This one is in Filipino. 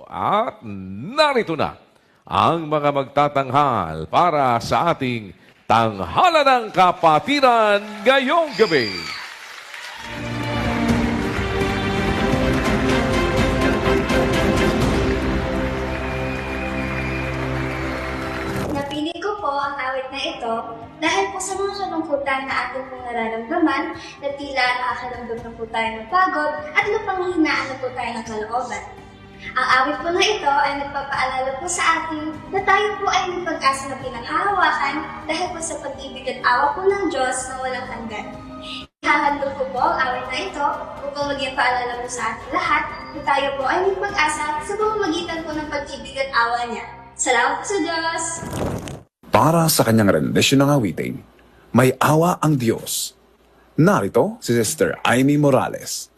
At narito na ang mga magtatanghal para sa ating Tanghala ng Kapatiran ngayong gabi. Napili ko po ang awit na ito dahil po sa mga kalungkutan na ating pong nararamdaman na tila nakakaramdam na po tayo ng pagod at napanghihinaan na po tayo ng kalooban. Ang awit po na ito ay nagpapaalala po sa atin na tayo po ay may pag-asa na pinanghahawakan dahil po sa pag-ibig at awa po ng Diyos na walang hanggan. Hahandog ko po ang awit na ito upang maging paalala po sa ating lahat na tayo po ay may pag-asa sa pamamagitan po ng pag-ibig at awa niya. Salamat po sa Diyos! Para sa kanyang rendisyon ng awitin, may awa ang Diyos. Narito si Sister Amy Morales.